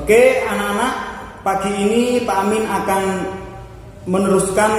Oke anak-anak, pagi ini Pak Amin akan meneruskan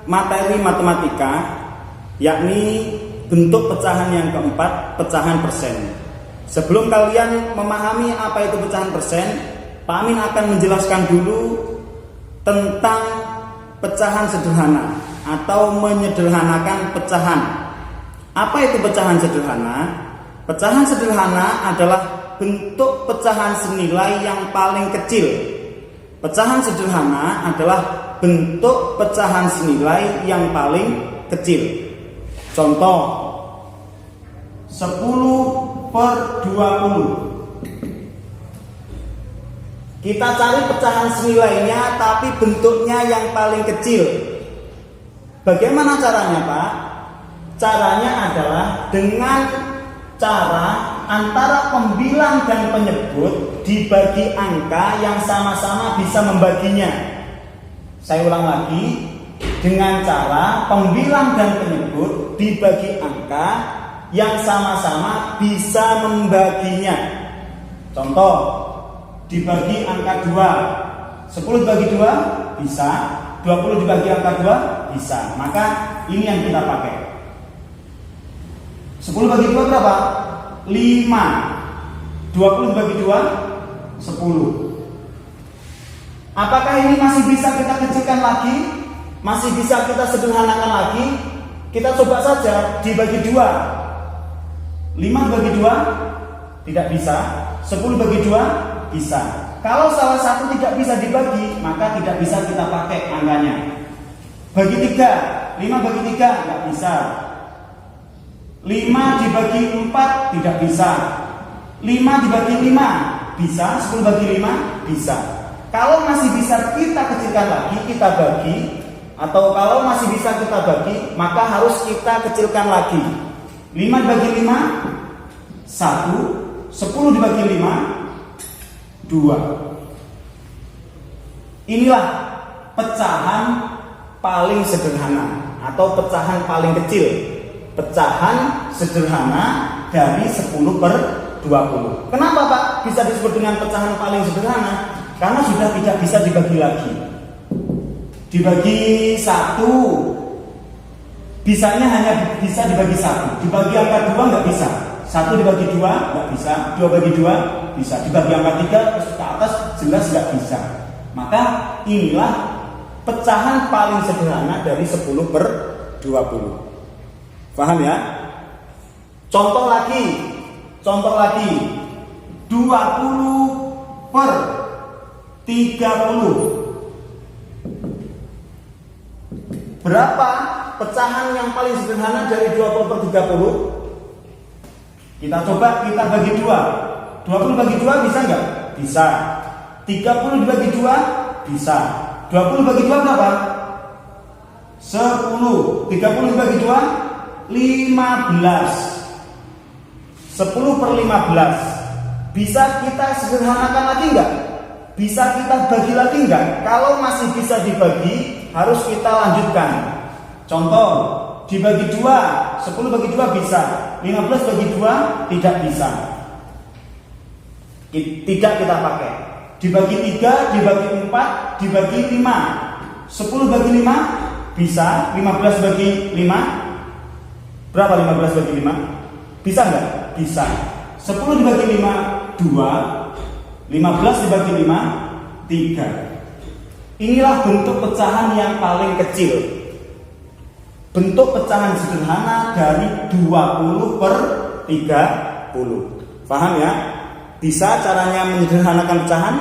materi matematika, yakni bentuk pecahan yang keempat, pecahan persen. Sebelum kalian memahami apa itu pecahan persen, Pak Amin akan menjelaskan dulu tentang pecahan sederhana atau menyederhanakan pecahan. Apa itu pecahan sederhana? Pecahan sederhana adalah bentuk pecahan senilai yang paling kecil. Pecahan sederhana adalah bentuk pecahan senilai yang paling kecil. Contoh 10/20. Kita cari pecahan senilainya tapi bentuknya yang paling kecil. Bagaimana caranya, Pak? Caranya adalah dengan cara antara pembilang dan penyebut dibagi angka yang sama-sama bisa membaginya. Saya ulang lagi, dengan cara pembilang dan penyebut dibagi angka yang sama-sama bisa membaginya. Contoh, dibagi angka 2, 10 dibagi 2 bisa, 20 dibagi angka 2 bisa. Maka ini yang kita pakai. 10 bagi 2 berapa? 5. 20 bagi 2 10. Apakah ini masih bisa kita kecilkan lagi? Masih bisa kita sederhanakan lagi? Kita coba saja dibagi 2. 5 bagi 2 tidak bisa. 10 bagi 2 bisa. Kalau salah satu tidak bisa dibagi, maka tidak bisa kita pakai angkanya. Bagi 3, 5 bagi 3 tidak bisa. 5 dibagi 4 tidak bisa. 5 dibagi 5 bisa. 10 bagi 5 bisa. Kalau masih bisa kita kecilkan lagi, kita bagi. Atau kalau masih bisa kita bagi, maka harus kita kecilkan lagi. 5 dibagi 5 1. 10 dibagi 5 2. Inilah pecahan paling sederhana atau pecahan paling kecil. Pecahan sederhana dari 10/20. Kenapa, Pak, bisa disebut dengan pecahan paling sederhana? Karena sudah tidak bisa dibagi lagi. Dibagi 1 bisanya hanya bisa dibagi 1. Dibagi angka 2 nggak bisa. 1 dibagi 2 nggak bisa. 2 bagi 2 bisa. Dibagi angka 3 terus ke atas jelas nggak bisa. Maka inilah pecahan paling sederhana dari 10/20. Paham ya? Contoh lagi. 20/30. Berapa pecahan yang paling sederhana dari 20/30? Kita coba kita bagi 2. 20 bagi 2 bisa nggak? Bisa. 30 dibagi 2 bisa. 20 bagi 2 berapa? 10. 30 dibagi 2 15. 10/15. Bisa kita sederhanakan lagi enggak? Bisa kita bagi lagi enggak? Kalau masih bisa dibagi, harus kita lanjutkan. Contoh, dibagi 2, 10 bagi 2 bisa. 15 bagi 2 tidak bisa. Tidak kita pakai. Dibagi 3, dibagi 4, dibagi 5. 10 bagi 5 bisa. 15 bagi 5 berapa? 15 bagi 5 bisa nggak? Bisa. 10 dibagi 5 2. 15 dibagi 5 3. Inilah bentuk pecahan yang paling kecil. Bentuk pecahan sederhana dari 20/30. Paham ya? Bisa caranya menyederhanakan pecahan?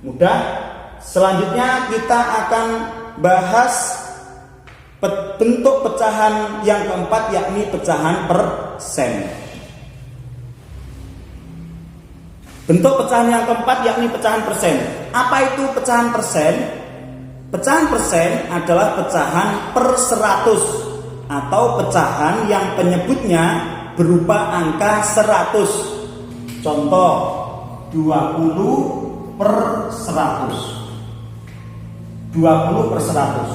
Mudah. Selanjutnya kita akan bahas bentuk pecahan yang keempat, yakni pecahan persen. Bentuk pecahan yang keempat yakni pecahan persen. Apa itu pecahan persen? Pecahan persen adalah pecahan per 100 atau pecahan yang penyebutnya berupa angka 100. Contoh 20 per 100. 20 per 100.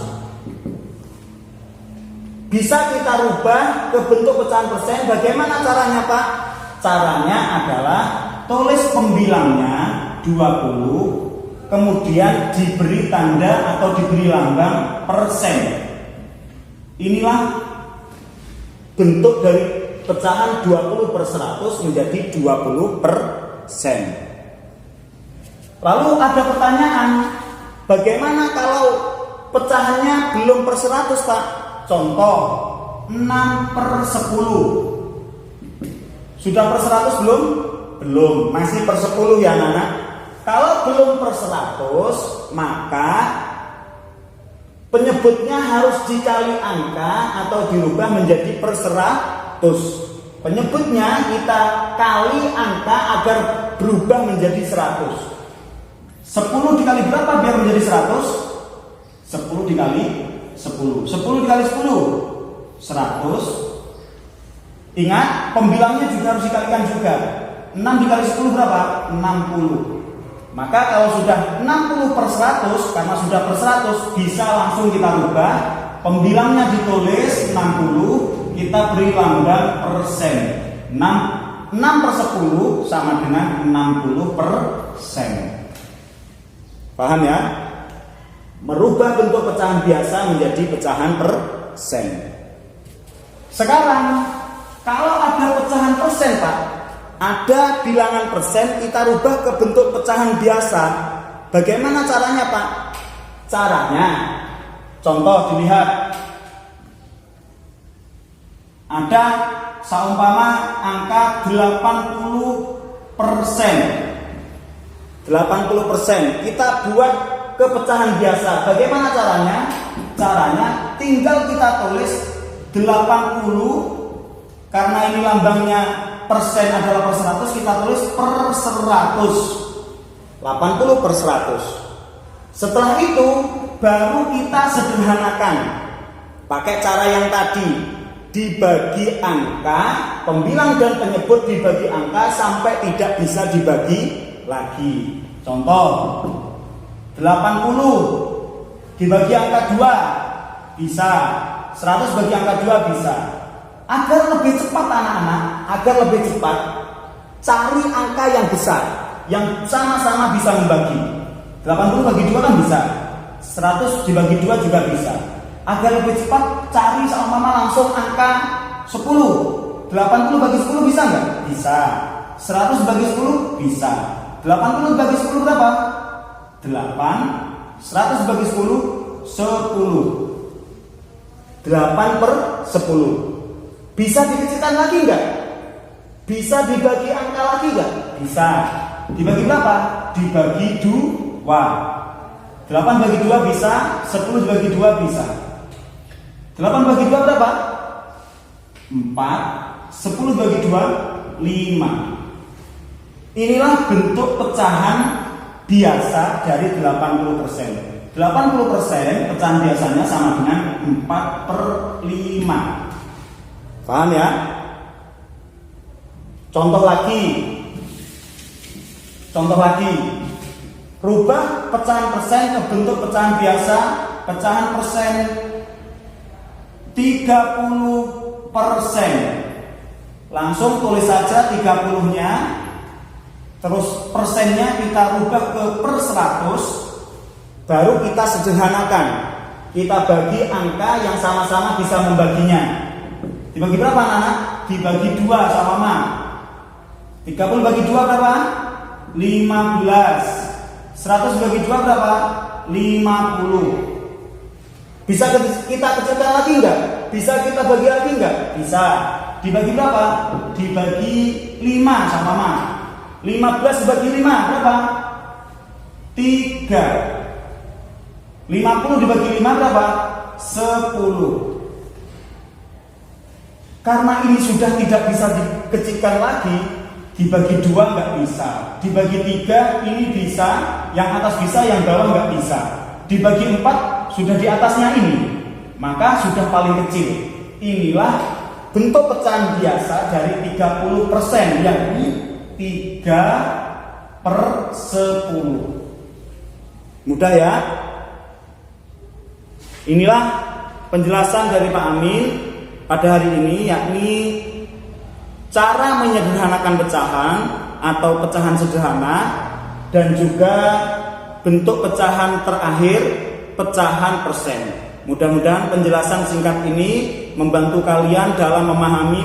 Bisa kita rubah ke bentuk pecahan persen. Bagaimana caranya, Pak? Caranya adalah tulis pembilangnya 20, kemudian diberi tanda atau diberi lambang persen. Inilah bentuk dari pecahan 20 per 100 menjadi 20 persen. Lalu ada pertanyaan, bagaimana kalau pecahannya belum per 100, Pak? Contoh 6 per 10. Sudah per 100 belum? Belum, masih per 10 ya anak-anak. Kalau belum per 100, maka penyebutnya harus dikali angka atau dirubah menjadi per 100. Penyebutnya kita kali angka agar berubah menjadi 100. 10 dikali berapa biar menjadi 100? 10 dikali 10. 10 dikali 10, 100. Ingat, pembilangnya juga harus dikalikan juga. 6 dikali 10 berapa? 60. Maka kalau sudah 60 per 100, karena sudah per 100, bisa langsung kita rubah. Pembilangnya ditulis 60, kita beri lambang persen. 6 per 10 sama dengan 60 persen. Paham ya? Merubah bentuk pecahan biasa menjadi pecahan persen. Sekarang, kalau ada pecahan persen, Pak, ada bilangan persen, kita rubah ke bentuk pecahan biasa. Bagaimana caranya, Pak? Caranya, contoh dilihat. Ada seumpama angka 80%. 80%. Kita buat ke pecahan biasa. Bagaimana caranya? Caranya tinggal kita tulis 80, karena ini lambangnya persen adalah per 100, kita tulis per 100. 80 per 100. Setelah itu baru kita sederhanakan pakai cara yang tadi, dibagi angka, pembilang dan penyebut dibagi angka sampai tidak bisa dibagi lagi. Contoh 80 dibagi angka 2 bisa, 100 bagi angka 2 bisa. Agar lebih cepat anak-anak, agar lebih cepat, cari angka yang besar, yang sama-sama bisa membagi. 80 bagi 2 kan bisa, 100 dibagi 2 juga bisa. Agar lebih cepat, cari seumpama langsung angka 10. 80 bagi 10 bisa nggak? Bisa. 100 bagi 10 bisa. 80 bagi 10 berapa? 8. 100 bagi 10 10. 8 per 10. Bisa dikecilkan lagi nggak? Bisa dibagi angka lagi nggak? Bisa. Dibagi berapa? Dibagi 2. 8 bagi 2 bisa, 10 dibagi 2 bisa. 8 bagi 2 berapa? 4. 10 bagi 2 5. Inilah bentuk pecahan biasa dari 80%. 80% pecahan biasanya sama dengan 4 per 5. Paham ya? Contoh lagi. Rubah pecahan persen ke bentuk pecahan biasa. Pecahan persen 30%. Langsung tulis saja 30-nya. Terus persennya kita rubah ke per 100. Baru kita sederhanakan. Kita bagi angka yang sama-sama bisa membaginya. Dibagi berapa anak-anak? Dibagi 2 sama. 30 bagi 2 berapa? 15. 100 bagi 2 berapa? 50. Bisa kita kecilkan lagi enggak? Bisa kita bagi lagi enggak? Bisa. Dibagi berapa? Dibagi 5 sama. 15 dibagi 5 berapa? 3. 50 dibagi 5 berapa? 10. Karena ini sudah tidak bisa dikecilkan lagi, dibagi 2 nggak bisa, dibagi 3 ini bisa, yang atas bisa, yang bawah nggak bisa, dibagi 4 sudah di atasnya ini, maka sudah paling kecil. Inilah bentuk pecahan biasa dari 30%, yakni 3/10. Mudah ya? Inilah penjelasan dari Pak Amin pada hari ini, yakni cara menyederhanakan pecahan atau pecahan sederhana, dan juga bentuk pecahan terakhir, pecahan persen. Mudah-mudahan penjelasan singkat ini membantu kalian dalam memahami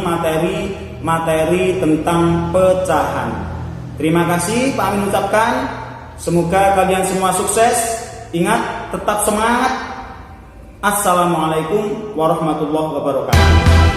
materi tentang pecahan. Terima kasih Pak Amin ucapkan. Semoga kalian semua sukses. Ingat, tetap semangat. Assalamualaikum warahmatullahi wabarakatuh.